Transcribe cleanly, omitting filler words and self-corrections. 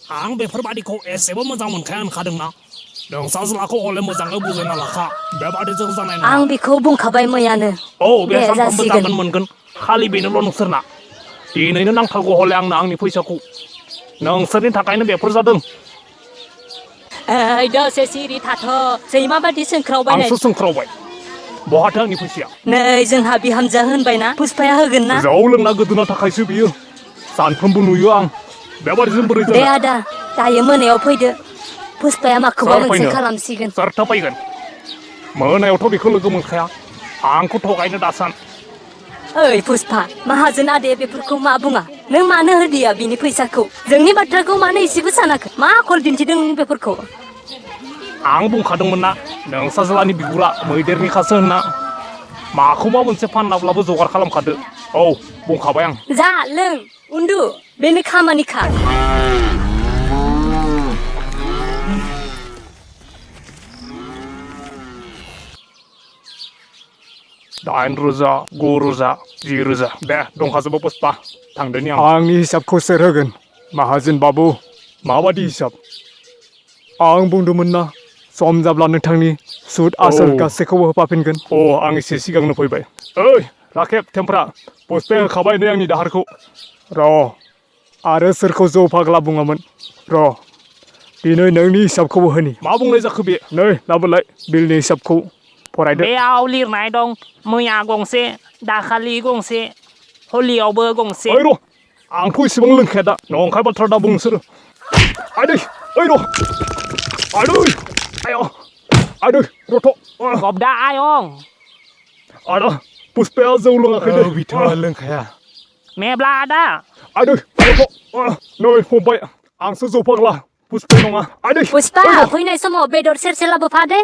आं बेफोरबादिखौ एसेबो मोजां मोनखाया होनखादोंना नोंसाज्लाखौ हले मोजाङै बुजायना लाखा बेबादिजों जानाय नङा आं बेखौ बुंखाबाय मैयानो औ बे सानफ्रोमबो जासिगोन जागोन मोनगोन खालि बेनोल' नोंसोरना दिनैनो नांथारगौ हले आंनो आंनि फैसाखौ नोंसोरनि थाखायनो बेफोर जादों ओइ दसे सिरि थाथ' सैमा बादि सोंख्रावबाय आंसो सोंख्रावबाय बहाथो आंनि फैसाया नै जोंहा बिहामजोआ होनबायना पुष्पाया होगोन ना जौ लोंना गोदोना थाखायसो बियो सानफ्रोमबो नुयो आं बेबादिजों बोरै दे जानो आदा दायो मोनायाव फैदो पुष्पाया माखौबा सोर मोनसे फैनो खालामसिगोन सोरथो फैगोन मोनायावथ' बेखौ लोगो मोनखाया आंखौ थगायनो दासान ओइ पुष्पा माहाजोन आदाया बेफोरखौ मा बुङा नों मानो होदिया बिनि फैसाखौ जोंनि बाथ्राखौ मानो एसेबो सानाखै मा आखल दिन्थिदों बेफोरखौ आं बुंखादोंमोन ना नोंसाज्लानि बिगुरा मैदेरनिखासो होनना माखौबा मोनसे फाननाब्लाबो जगार खालामखादो औ बुंखाबाय आं जा लों उन्दु बेनो खामानिखा 8,000 9,000 10,000 दे दंखाजोबो पुष्पा थांदोनि आं आंनि हिसाबखौ सोर होगोन माहाजोन बाबु माबादि हिसाब आं बुंदोंमोन ना सम जाब्ला नोंथांनि सुद आसोल गासैखौबो होफाफिनगोन अ आं एसे सिगांनो फैबाय ओइ राखेब थेमफ्रा पुष्पाया होखाबाय नै आंनि दाहारखौ र' आरो सोरखौ जौ फाग्ला बुङामोन र' दिनै नोंनि हिसाबखौबो होनि मा बुंनाय जाखो बे नै लाबोलाय बिलनि हिसाबखौ फरायदो बेयाव लिरनाय दं मैया गंसे दाखालि गंसे हलियावबो गंसे ओइ र' आंथ' इसेबां लोंखाया दा नंखाय बाथ्रा दा बुं नोंसोरो आदै ओइ र' आदै आय' आदै रथ' गबदा आयं आदा पुष्पाया जौ लोङाखै दे बिथाङा लोंखाया मेब्ला आदा आदै रथ' नै फंबाय आंसो जौ फाग्ला पुष्पाया नङा आदै पुष्पा फैनाय समाव बेदर सेरसे लाबोफा दे